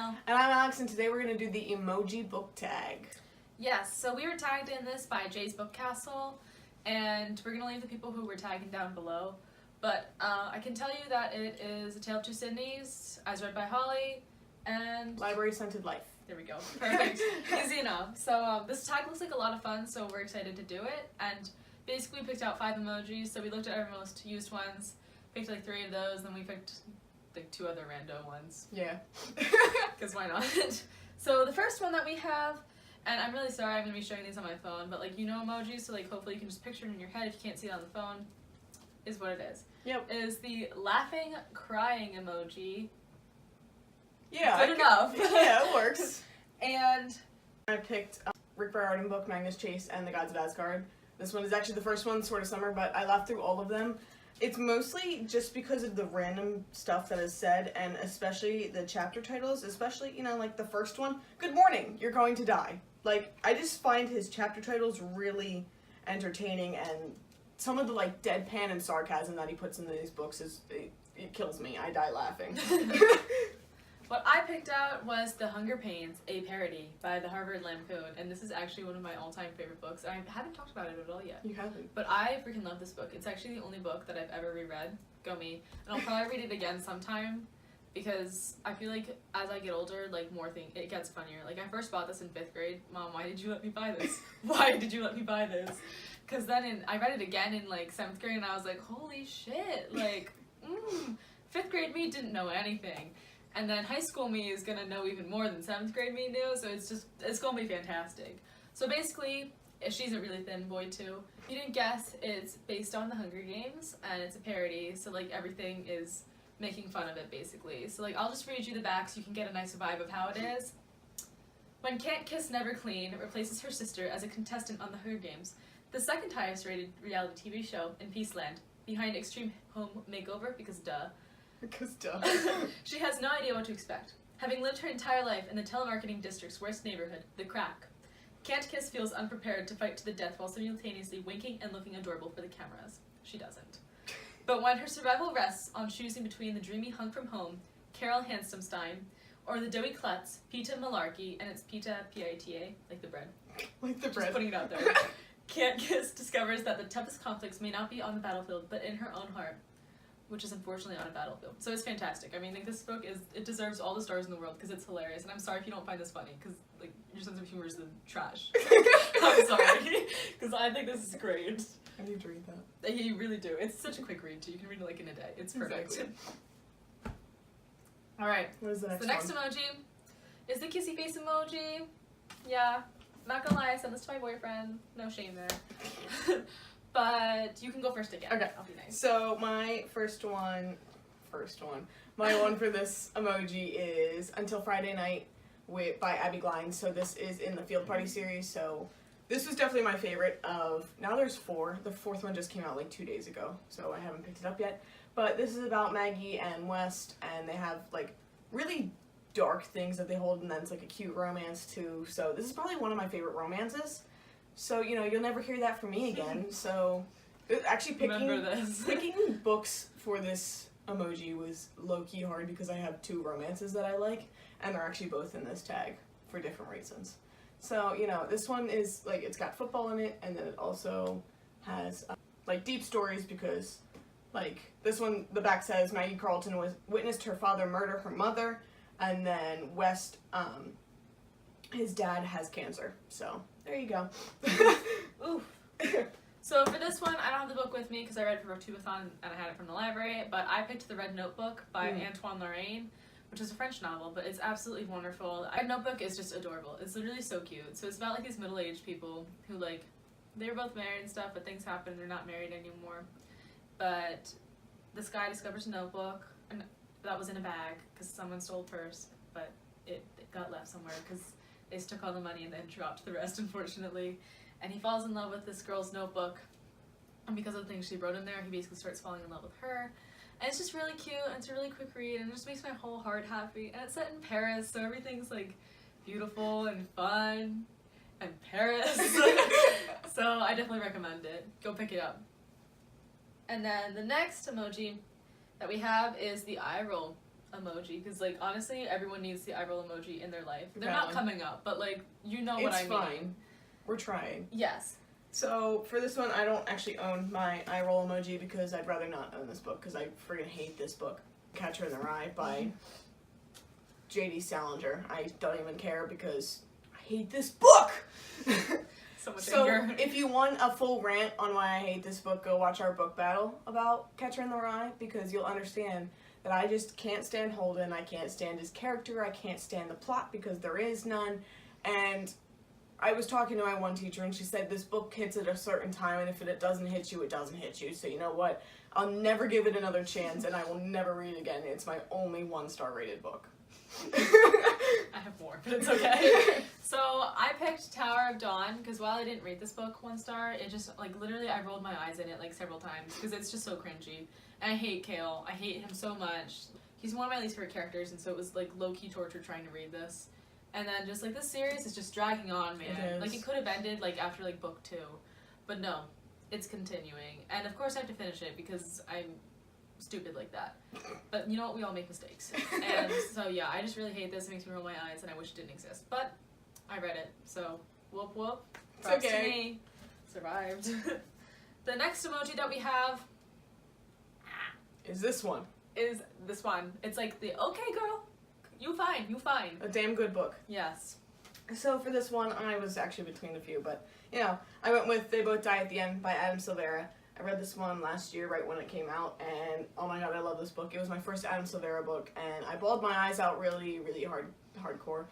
Danielle. And I'm Alex, and today we're going to do the Emoji Booktag. Yes, so we were tagged in this by Jay's Book Castle, and we're going to leave the people who were tagging down below. But I can tell you that it is A Tale of Two Sydneys, as read by Holly, and... Library Scented Life. There we go. Perfect. Easy enough. So this tag looks like a lot of fun, so we're excited to do it. And basically we picked out 5 emojis, so we looked at our most used ones, picked like 3 of those, then we picked like 2 other random ones. Yeah. Because why not? So the first one that we have, and I'm really sorry I'm going to be showing these on my phone, but like, you know emojis, so like hopefully you can just picture it in your head if you can't see it on the phone, is what it is. Yep. Is the laughing, crying emoji. Yeah. Good enough. Yeah, it works. And I picked Rick Riordan book, Magnus Chase, and The Gods of Asgard. This one is actually the first one, sort of summer, but I laughed through all of them. It's mostly just because of the random stuff that is said, and especially the chapter titles, especially, you know, like the first one, Good Morning, You're Going to Die. Like, I just find his chapter titles really entertaining, and some of the, like, deadpan and sarcasm that he puts into these books it kills me. I die laughing. what I picked out was The Hunger Pains, a parody by the Harvard Lampoon, and this is actually one of my all-time favorite books. I haven't talked about it at all yet. You haven't. But I freaking love this book. It's actually the only book that I've ever reread. Go me. And I'll probably read it again sometime, because I feel like as I get older, like it gets funnier. Like I first bought this in 5th grade. Mom, why did you let me buy this? Why did you let me buy this? Because then I read it again in like 7th grade, and I was like, holy shit, like, 5th grade me didn't know anything. And then high school me is gonna know even more than 7th grade me knew, so it's gonna be fantastic. So basically, she's a really thin boy too. If you didn't guess, it's based on the Hunger Games, and it's a parody, so like everything is making fun of it basically. So like I'll just read you the back so you can get a nice vibe of how it is. When Can't Kiss Never Clean replaces her sister as a contestant on the Hunger Games, the second highest rated reality TV show in Peaceland, behind Extreme Home Makeover, because duh. Because duh. She has no idea what to expect, having lived her entire life in the telemarketing district's worst neighborhood, the Crack. Can't Kiss feels unprepared to fight to the death while simultaneously winking and looking adorable for the cameras. She doesn't. But when her survival rests on choosing between the dreamy hunk from home, Carol Hanstomstein, or the doughy klutz, Pita Malarkey, and it's Pita, P-I-T-A, like the bread. Like the bread. Just putting it out there. Can't Kiss discovers that the toughest conflicts may not be on the battlefield, but in her own heart, which is unfortunately on a battlefield. So it's fantastic. I mean, like, this book it deserves all the stars in the world because it's hilarious. And I'm sorry if you don't find this funny, because like your sense of humor is the trash. I'm sorry, because I think this is great. I need to read that. You really do. It's such a quick read too. You can read it like in a day. It's perfect. Exactly. All right. What is the next The next one? emoji is the kissy face emoji. Yeah, not gonna lie, I sent this to my boyfriend. No shame there. But you can go first again. Okay. I'll be nice. So my my one for this emoji is Until Friday Night by Abby Glines. So this is in the Field Party series. So this was definitely my favorite of, now there's 4. The 4th one just came out like 2 days ago, so I haven't picked it up yet. But this is about Maggie and West, and they have like really dark things that they hold, and then it's like a cute romance too. So this is probably one of my favorite romances. So, you know, you'll never hear that from me again. So, actually picking books for this emoji was low-key hard because I have 2 romances that I like, and they're actually both in this tag for different reasons. So, you know, this one is, like, it's got football in it, and then it also has, like, deep stories because, like, this one, the back says Maggie Carlton witnessed her father murder her mother, and then West, his dad has cancer. So, there you go. Oof. So for this one, I don't have the book with me because I read it for Rotubathon and I had it from the library, but I picked The Red Notebook by Antoine Lorraine, which is a French novel, but it's absolutely wonderful. The Red Notebook is just adorable. It's literally so cute. So it's about like these middle-aged people who like, they were both married and stuff, but things happen and they're not married anymore. But this guy discovers a notebook and that was in a bag because someone stole a purse, but it got left somewhere because they took all the money and then dropped the rest, unfortunately. And he falls in love with this girl's notebook, and because of the things she wrote in there, he basically starts falling in love with her. And it's just really cute, and it's a really quick read, and it just makes my whole heart happy. And it's set in Paris, so everything's like beautiful and fun, and Paris. So I definitely recommend it. Go pick it up. And then the next emoji that we have is the eye roll emoji, because like honestly everyone needs the eye roll emoji in their life. They're Valid. not coming up, but like you know what It's I mean. fine. We're trying. Yes. So for this one, I don't actually own my eye roll emoji because I'd rather not own this book because I freaking hate this book. Catcher in the Rye by J.D. Salinger. I don't even care because I hate this book! So much So anger. if you want a full rant on why I hate this book, go watch our book battle about Catcher in the Rye because you'll understand that I just can't stand Holden, I can't stand his character, I can't stand the plot because there is none, and I was talking to my one teacher and she said this book hits at a certain time and if it doesn't hit you, it doesn't hit you. So you know what? I'll never give it another chance and I will never read it again. It's my only 1-star rated book. I have more, but it's okay. So I picked Tower of Dawn because while I didn't rate this book 1 star, it just like literally I rolled my eyes in it like several times because it's just so cringy. And I hate Kale. I hate him so much. He's one of my least favorite characters, and so it was like low-key torture trying to read this. And then just like this series is just dragging on, man. It is. Like it could have ended like after like book 2, but no, it's continuing. And of course I have to finish it because I'm stupid like that. But you know what? We all make mistakes. And so yeah, I just really hate this. It makes me roll my eyes, and I wish it didn't exist. But I read it, so whoop whoop. It's Props okay. to me. Survived. The next emoji that we have Is this one. is this one. It's like the okay girl, you fine, you fine. A damn good book. Yes. So for this one, I was actually between a few, but you know, I went with They Both Die at the End by Adam Silvera. I read this one last year, right when it came out, and oh my god, I love this book. It was my first Adam Silvera book, and I bawled my eyes out really, really hardcore.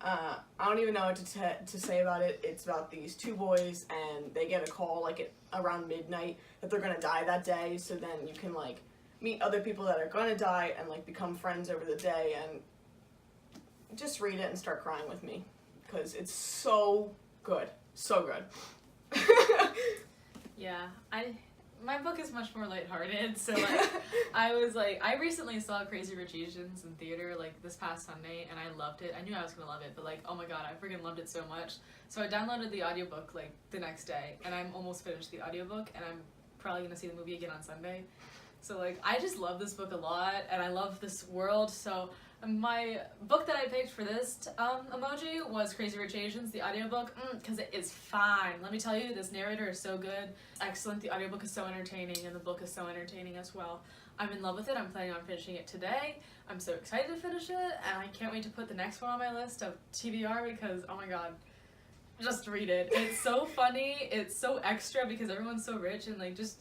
I don't even know what to say about it. It's about these 2 boys, and they get a call like at around midnight that they're gonna die that day. So then you can like meet other people that are gonna die and like become friends over the day, and just read it and start crying with me because it's so good, so good. Yeah. My book is much more lighthearted, so like I recently saw Crazy Rich Asians in theater like this past Sunday and I loved it. I knew I was gonna love it, but like oh my god, I freaking loved it so much. So I downloaded the audiobook like the next day and I'm almost finished the audiobook and I'm probably gonna see the movie again on Sunday. So like I just love this book a lot and I love this world. So my book that I picked for this emoji was Crazy Rich Asians, the audiobook, because it is fine. Let me tell you, this narrator is so good. Excellent. The audiobook is so entertaining and the book is so entertaining as well. I'm in love with it. I'm planning on finishing it today. I'm so excited to finish it and I can't wait to put the next one on my list of TBR because, oh my god, just read it. It's so funny. It's so extra because everyone's so rich and like just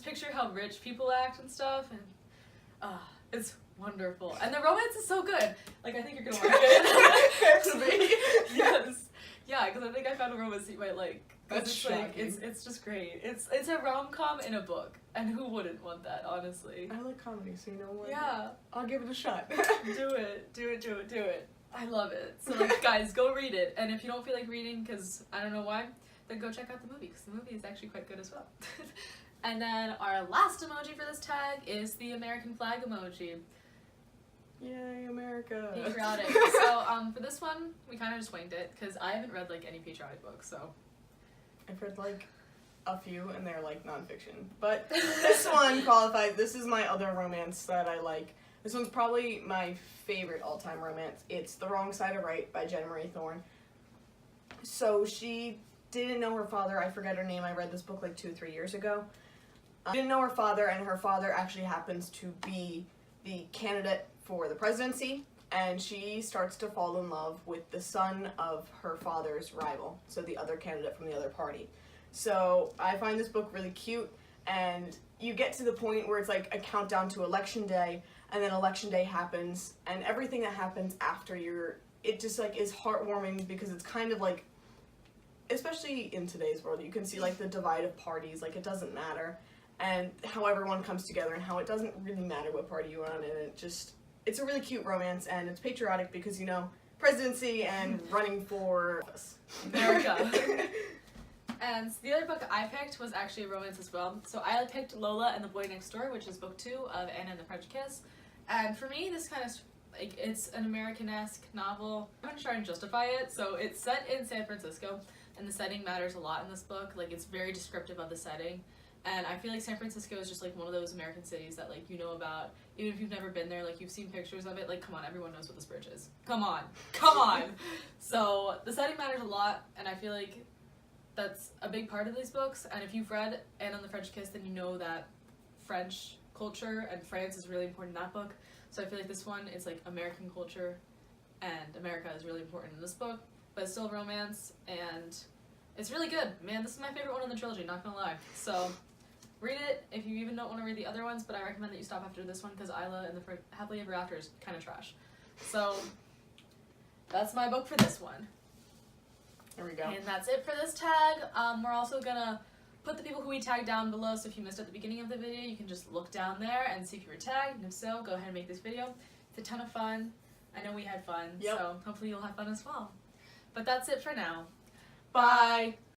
picture how rich people act and stuff and it's wonderful. And the romance is so good. Like, I think you're gonna like it. To me. Yes. Yeah, because I think I found a romance that you might like. That's it's shocking. like it's just great. It's a rom-com in a book. And who wouldn't want that, honestly? I like comedy, so you know what? Yeah. I'll give it a shot. Do it. I love it. So like, guys, go read it. And if you don't feel like reading, because I don't know why, then go check out the movie, because the movie is actually quite good as well. And then our last emoji for this tag is the American flag emoji. Yay, America. Patriotic. So for this one, we kind of just winged it because I haven't read like any patriotic books. So I've read like a few and they're like nonfiction. But this one qualifies. This is my other romance that I like. This one's probably my favorite all-time romance. It's The Wrong Side of Right by Jen Marie Thorne. So she didn't know her father. I forget her name. I read this book like 2 or 3 years ago. Didn't know her father, and her father actually happens to be the candidate for the presidency, and she starts to fall in love with the son of her father's rival, so the other candidate from the other party. So I find this book really cute, and you get to the point where it's like a countdown to election day, and then election day happens, and everything that happens after it just like is heartwarming because it's kind of like, especially in today's world, you can see like the divide of parties, like it doesn't matter, and how everyone comes together and how it doesn't really matter what party you're on, and it's a really cute romance, and it's patriotic because, you know, presidency and running for office. America. And the other book I picked was actually a romance as well. So I picked Lola and the Boy Next Door, which is book 2 of Anna and the French Kiss. And for me, this kind of, like, it's an American-esque novel. I'm going to try and justify it. So it's set in San Francisco, and the setting matters a lot in this book. Like, it's very descriptive of the setting. And I feel like San Francisco is just like one of those American cities that like you know about even if you've never been there, like you've seen pictures of it, like come on, everyone knows what this bridge is. Come on. So the setting matters a lot, and I feel like that's a big part of these books. And if you've read Anne and the French Kiss, then you know that French culture and France is really important in that book. So I feel like this one is like American culture, and America is really important in this book, but it's still romance, and it's really good. Man, this is my favorite one in the trilogy, not gonna lie. So read it if you even don't want to read the other ones, but I recommend that you stop after this one because Isla and the Happily Ever After is kind of trash. So that's my book for this one. There we go. And that's it for this tag. We're also gonna put the people who we tagged down below, so if you missed at the beginning of the video, you can just look down there and see if you were tagged, and if so, go ahead and make this video. It's a ton of fun. I know we had fun, so hopefully you'll have fun as well. But that's it for now. Bye.